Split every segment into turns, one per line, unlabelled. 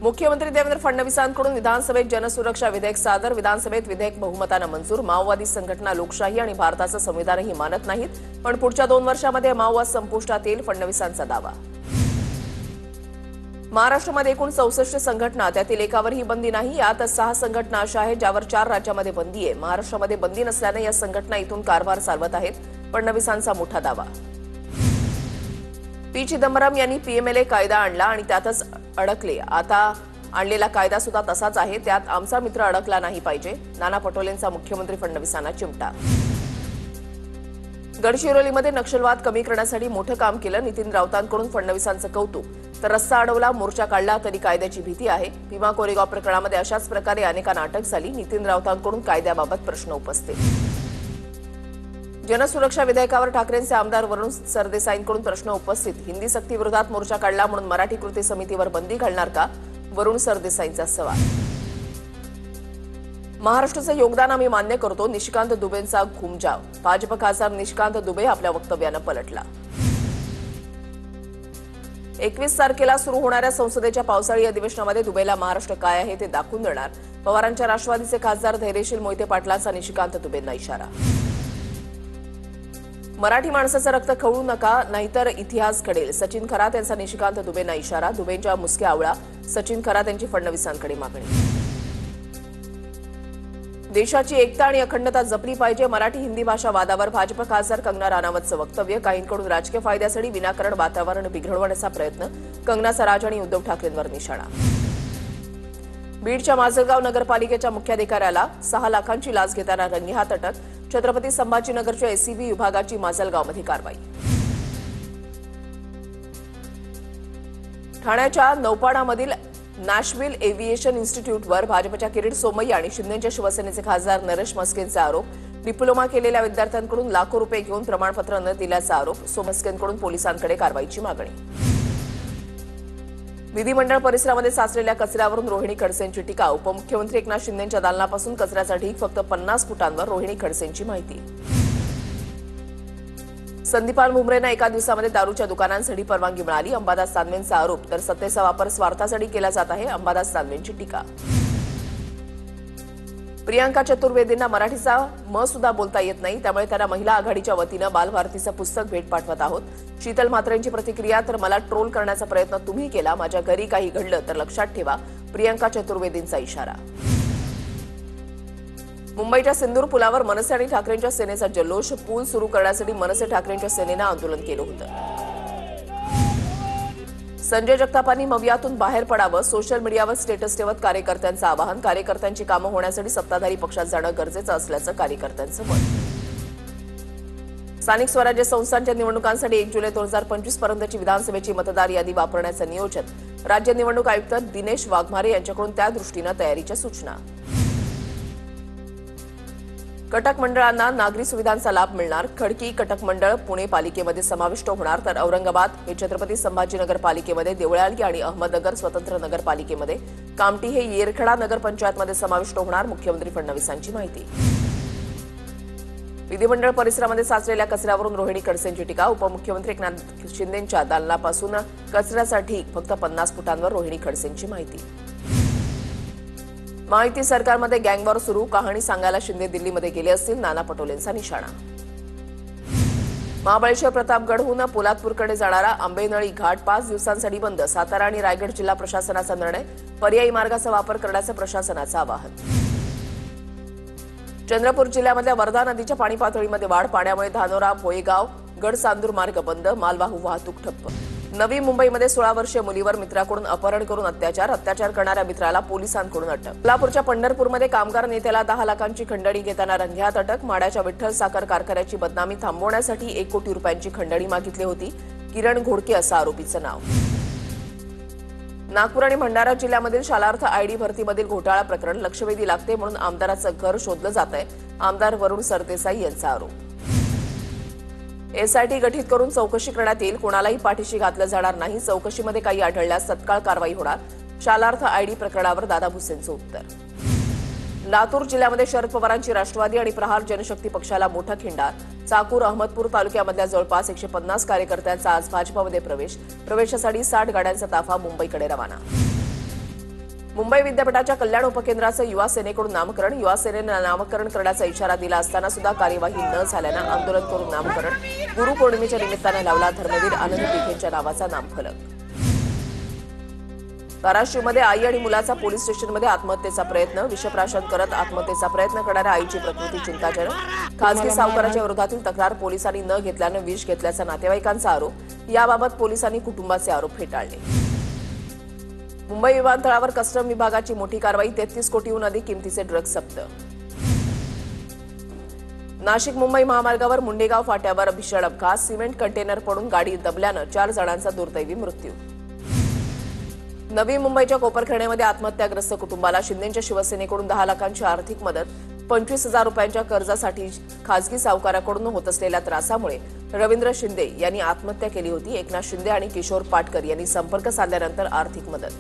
मुख्यमंत्री देवेंद्र फडणवीसांकडून विधानसभेत जनसुरक्षा विधेयक सादर. विधानसभेत विधेयक बहुमताने मंजूर. माओवादी संघटना लोकशाही आणि भारताचं संविधानही मानत नाहीत, पण पुढच्या 2 वर्षांमध्ये माओवाद संपुष्टात येईल, फडणवीसांचा दावा. महाराष्ट्रामध्ये एकूण 64 संघटना, त्यातील एकावरही बंदी नाही. यात 6 संघटना अशा आहेत ज्यावर 4 राज्यांमध्ये बंदी आहे. महाराष्ट्रामध्ये बंदी नसल्याने या संघटना इथून कारभार चालवत आहेत, फडणवीसांचा मोठा दावा. पी चिदंबरम यांनी पीएमएलए कायदा आणला आणि त्यातच अडकले. आता आणलेला कायदा सुद्धा तसाच आहे, त्यात आमचा मित्र अडकला नाही पाहिजे. नाना पटोलेंचा मुख्यमंत्री फडणवीसांना चिमटा. गडचिरोलीमध्ये नक्षलवाद कमी करण्यासाठी मोठं काम केलं. नितीन राऊतांकडून फडणवीसांचं कौतुक. तर रस्ता अडवला, मोर्चा काढला तरी कायद्याची भीती आहे. भीमा कोरेगाव प्रकरणामध्ये अशाच प्रकारे अनेकांना अटक झाली. नितीन राऊतांकडून कायद्याबाबत प्रश्न उपस्थित. जनसुरक्षा विधेयकावर ठाकरेंचे आमदार वरुण सरदेसाईंकडून प्रश्न उपस्थित. हिंदी सक्ती विरोधात मोर्चा काढला म्हणून मराठी कृती समितीवर बंदी घालणार का, वरुण सरदेसाईंचा सवाल. महाराष्ट्राचं योगदान आम्ही मान्य करतो, निशिकांत दुबेंचा घुमजाव. भाजप खासदार निशिकांत दुबे आपल्या वक्तव्यानं पलटला. 21 तारखेला सुरू होणाऱ्या संसदेच्या पावसाळी अधिवेशनामध्ये दुबेला महाराष्ट्र काय आहे ते दाखवून देणार. पवारांच्या राष्ट्रवादीचे खासदार धैर्यशील मोहिते पाटलांचा निशिकांत दुबेंना इशारा. मराठी माणसाचं रक्त खवळू नका, नाहीतर इतिहास घडेल. सचिन खरात यांचा निशिकांत दुबेंना इशारा. दुबेंच्या मुसक्या आवळा. सचिन खरात यांची फडणवीसांकडे मागणी. देशाची एकता आणि अखंडता जपली पाहिजे. मराठी हिंदी भाषा वादावर भाजप खासदार कंगना राणावतचं वक्तव्य. काहींकडून राजकीय फायद्यासाठी विनाकारण वातावरण बिघडवण्याचा प्रयत्न. कंगनाचा राज आणि उद्धव ठाकरेंवर निशाणा. बीडच्या माजलगाव नगरपालिकेच्या मुख्याधिकाऱ्याला 6 लाखांची लाच घेताना रंगेहात अटक. छत्रपती संभाजीनगरच्या एसीबी विभागाची माजलगावमध्ये कारवाई. ठाण्याच्या नौपाडामधील नॅशव्हिल एव्हिएशन इन्स्टिट्यूटवर भाजपच्या किरीट सोमय्या आणि शिंदेच्या शिवसेनेचे खासदार नरेश मस्केंचे आरोप. डिप्लोमा केलेल्या विद्यार्थ्यांकडून लाखो रुपये घेऊन प्रमाणपत्र न दिल्याचा आरोप. मस्केंकडून पोलिसांकडे कारवाईची मागणी. विधिमंडळ परिसरामध्ये साचलेल्या कचऱ्यावरून रोहिणी खडसेंची टीका. उपमुख्यमंत्री एकनाथ शिंदेच्या दालनापासून कचऱ्याचा ढीग फक्त 50 फुटांवर. रोहिणी खडसेंची माहिती. संदीपान भुमरेंना एका दिवसामध्ये दारूच्या दुकानांसाठी परवानगी मिळाली. अंबादास दानवेंचा आरोप. तर सत्तेचा वापर स्वार्थासाठी केला जात आहे, अंबादास दानवेंची टीका. प्रियांका चतुर्वेदींना मराठीचा म सुद्धा बोलता येत नाही, त्यामुळे त्यांना महिला आघाडीच्या वतीनं बालभारतीचं पुस्तक भेट पाठवत आहोत. शीतल म्हात्रेंची प्रतिक्रिया. तर मला ट्रोल करण्याचा प्रयत्न तुम्ही केला, माझ्या घरी काही घडलं तर लक्षात ठेवा, प्रियांका चतुर्वेदींचा इशारा. मुंबईच्या सिंदूर पुलावर मनसे आणि ठाकरेंच्या सेनेचा जल्लोष. पूल सुरू करण्यासाठी मनसे ठाकरेंच्या सेनेनं आंदोलन केलं होतं. संजय जगतापांनी मवियातून बाहेर पडावं. सोशल मीडियावर स्टेटस ठेवत कार्यकर्त्यांचं आवाहन. कार्यकर्त्यांची कामं होण्यासाठी सत्ताधारी पक्षात जाणं गरजेचं असल्याचं कार्यकर्त्यांचं मत. स्थानिक स्वराज्य संस्थांच्या निवडणुकांसाठी 1 जुलै 2025 पर्यंतची विधानसभेची मतदार यादी वापरण्याचं नियोजन. राज्य निवडणूक आयुक्त दिनेश वाघमारे यांच्याकडून त्या दृष्टीनं तयारीच्या सूचना. कटक मंडळांना नागरी सुविधांचा लाभ मिळणार. खडकी कटक मंडळ पुणे पालिकेमध्ये समाविष्ट होणार. तर औरंगाबाद हे छत्रपती संभाजीनगर पालिकेमध्ये, देवळाली आणि अहमदनगर स्वतंत्र नगरपालिकेमध्ये, कामठी हे येरखेडा नगरपंचायतमध्ये समाविष्ट होणार. मुख्यमंत्री फडणवीसांची माहिती. विधिमंडळ परिसरामध्ये साचलेल्या कचऱ्यावरून रोहिणी खडसेंची टीका. उपमुख्यमंत्री एकनाथ शिंदेंच्या दालनापासून कचऱ्याचा ढीग फक्त 50 फुटांवर. रोहिणी खडसेंची माहिती. माहिती सरकारमध्ये गँगवॉर सुरू. कहाणी सांगायला शिंदे दिल्लीमध्ये गेले असतील, नाना पटोलेंचा निशाणा. महाबळेश्वर प्रतापगडहून पोलादपूरकडे जाणारा आंबेनळी घाट 5 दिवसांसाठी बंद. सातारा आणि रायगड जिल्हा प्रशासनाचा निर्णय. पर्यायी मार्गाचा वापर करण्याचं प्रशासनाचं आवाहन. चंद्रपूर जिल्ह्यामधल्या वर्धा नदीच्या पाणी पातळीमध्ये वाढ. पाण्यामुळे धानोरा भोयेगाव गडचांदूर मार्ग बंद. मालवाहू वाहतूक ठप्प. नवी मुंबईमध्ये 16 वर्षीय मुलीवर मित्राकडून अपहरण करून अत्याचार करणाऱ्या मित्राला पोलिसांकडून अटक. कोल्हापूरच्या पंढरपूरमध्ये कामगार नेत्याला 10 लाखांची खंडणी घेताना रंगेहात अटक. माड्याच्या विठ्ठल साखर कारखान्याची बदनामी थांबवण्यासाठी 1 कोटी रुपयांची खंडणी मागितली होती. किरण घोडके असं आरोपीचं नाव. नागपूर आणि भंडारा जिल्ह्यामधील शालार्थ आयडी भरतीमधील घोटाळा प्रकरण. लक्षवेधी लागते म्हणून आमदाराचं घर शोधलं जात आहे. आमदार वरुण सरदेसाई यांचा आरोप. एसआयटी गठीत करून चौकशी करण्यात येईल. कोणालाही पाठीशी घातलं जाणार नाही. चौकशीमध्ये काही आढळल्यास तत्काळ कारवाई होणार. शालार्थ आयडी प्रकरणावर दादा भुसेंचं उत्तर. लातूर जिल्ह्यामध्ये शरद पवारांची राष्ट्रवादी आणि प्रहार जनशक्ती पक्षाला मोठा खिंडार. चाकूर अहमदपूर तालुक्यामधल्या जवळपास 150 कार्यकर्त्यांचा आज भाजपमध्ये प्रवेश. प्रवेशासाठी 60 गाड्यांचा ताफा मुंबईकडे रवाना. मुंबई विद्यापीठाच्या कल्याण उपकेंद्राचं युवा सेनेकडून नामकरण. युवा सेनेनं नामकरण करण्याचा इशारा दिला असताना सुद्धा कार्यवाही न झाल्यानं आंदोलन करून नामकरण. गुरुपौर्णिमेच्या निमित्तानं लावला धर्मवीर आनंद दिघेंच्या नावाचा नामफलक. धाराशिवमध्ये आई आणि मुलाचा पोलीस स्टेशनमध्ये आत्महत्येचा प्रयत्न. विषप्राशन करत आत्महत्येचा प्रयत्न करणाऱ्या आईची प्रकृती चिंताजनक. खासगी सावकाराच्या विरोधातील तक्रार पोलिसांनी न घेतल्यानं विष घेतल्याचा नातेवाईकांचा आरोप. याबाबत पोलिसांनी कुटुंबाचे आरोप फेटाळले. मुंबई विमानतळावर कस्टम विभागाची मोठी कारवाई. 33 कोटीहून अधिक किमतीचे ड्रग्ज जप्त. नाशिक मुंबई महामार्गावर मुंडेगाव फाट्यावर भीषण अपघात. सिमेंट कंटेनर पडून गाडी दबल्यानं 4 जणांचा दुर्दैवी मृत्यू. नवी मुंबईच्या कोपरखैरण्यामध्ये आत्महत्याग्रस्त कुटुंबाला शिंदेच्या शिवसेनेकडून 10 लाखांची आर्थिक मदत. 25,000 रुपयांच्या कर्जासाठी खासगी सावकाराकडून होत असलेल्या त्रासामुळे रवींद्र शिंदे यांनी आत्महत्या केली होती. एकनाथ शिंदे आणि किशोर पाटकर यांनी संपर्क साधल्यानंतर आर्थिक मदत.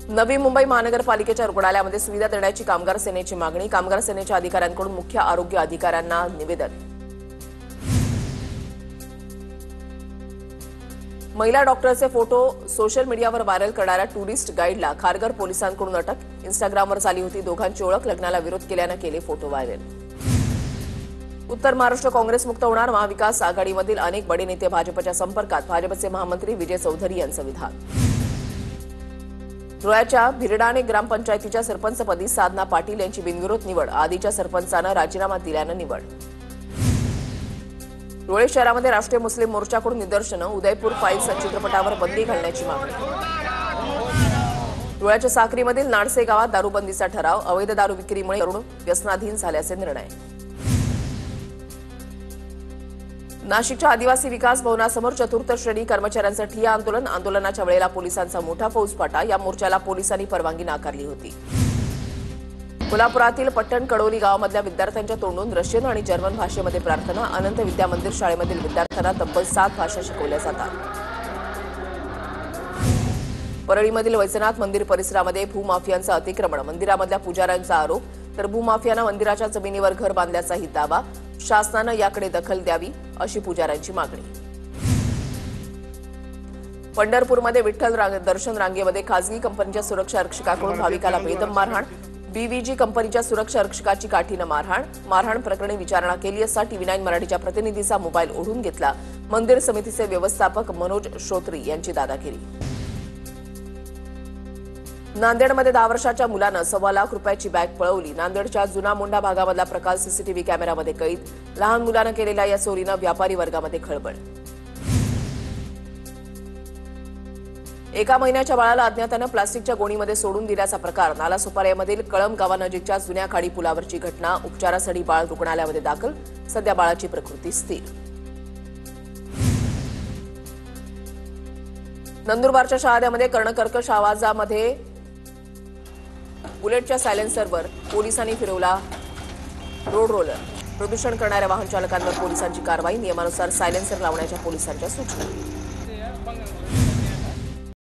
नवी मुंबई महानगरपालिकेच्या रुग्णालयामध्ये सुविधा देण्याची कामगार सेनेची मागणी. कामगार सेनेच्या अधिकाऱ्यांकडून मुख्य आरोग्य अधिकाऱ्यांना निवेदन. महिला डॉक्टरचे फोटो सोशल मीडियावर व्हायरल करणाऱ्या टुरिस्ट गाईडला खारघर पोलिसांकडून अटक. इन्स्टाग्रामवर झाली होती दोघांची ओळख. लग्नाला विरोध केल्यानं केले फोटो व्हायरल. उत्तर महाराष्ट्र काँग्रेस मुक्त होणार. महाविकास आघाडीमधील अनेक बडे नेते भाजपच्या संपर्कात. भाजपचे महामंत्री विजय चौधरी यांचं विधान. धुळ्याच्या भिरडाणे ग्रामपंचायतीच्या सरपंचपदी साधना पाटील यांची बिनविरोध निवड. आधीच्या सरपंचानं राजीनामा दिल्यानं निवड. धुळे शहरामध्ये राष्ट्रीय मुस्लिम मोर्चाकडून निदर्शनं. उदयपूर फाईल्स चित्रपटावर बंदी घालण्याची मागणी. धुळ्याच्या साक्रीमधील नाडसे गावात दारूबंदीचा ठराव. अवैध दारू विक्रीमुळे तरुण व्यसनाधीन झाल्याचे निर्णय. नाशिकच्या आदिवासी विकास भवनासमोर चतुर्थ श्रेणी कर्मचाऱ्यांचं ठिय्या आंदोलन. आंदोलनाच्या वेळेला पोलिसांचा मोठा फौजफाटा. या मोर्चाला पोलिसांनी परवानगी नाकारली होती. कोल्हापुरातील पट्टण कडोली गावामधल्या विद्यार्थ्यांच्या तोंडून रशियन आणि जर्मन भाषेमध्ये प्रार्थना. अनंत विद्या मंदिर शाळेमधील विद्यार्थ्यांना तब्बल 7 भाषा शिकवल्या जातात. परळीमधील वैजनाथ मंदिर परिसरामध्ये भूमाफियांचं अतिक्रमण. मंदिरामधल्या पुजाऱ्यांचा आरोप. तर भूमाफियानं मंदिराच्या जमिनीवर घर बांधल्याचाही दावा. शासनानं याकडे दखल द्यावी अशी पुजाऱ्यांची मागणी. पंढरपूरमध्ये विठ्ठल दर्शन रांगेमध्ये खासगी कंपनीच्या सुरक्षा रक्षकाकडून भाविकाला बेदम मारहाण. बीव्हीजी कंपनीच्या सुरक्षा रक्षकाची काठीनं मारहाण. मारहाण प्रकरणी विचारणा केली असता TV9 मराठीच्या प्रतिनिधीचा मोबाईल ओढून घेतला. मंदिर समितीचे व्यवस्थापक मनोज श्रोत्री यांची दादागिरी. नांदेडमध्ये 10 वर्षाच्या मुलानं 1.25 लाख रुपयाची बॅग पळवली. नांदेडच्या जुना मोंढा भागामधला प्रकार सीसीटीव्ही कॅमेऱ्यामध्ये कैद. लहान मुलानं केलेल्या या चोरीनं व्यापारी वर्गामध्ये खळबळ. एका महिन्याच्या बाळाला अज्ञातानं प्लास्टिकच्या गोणीमध्ये सोडून दिल्याचा प्रकार. नालासोपाऱ्यामधील कळंब गावानजीकच्या जुन्या खाडी पुलावरची घटना. उपचारासाठी बाळ रुग्णालयामध्ये दाखल. सध्या बाळाची प्रकृती स्थिर. नंदुरबारच्या शहाद्यामध्ये कर्णकर्कश आवाजामध्ये बुलेटच्या सायलेन्सरवर पोलिसांनी फिरवला रोड रोलर. प्रदूषण करणाऱ्या वाहन चालकांवर पोलिसांची कारवाई. नियमानुसार सायलेन्सर लावण्याच्या पोलिसांच्या सूचना.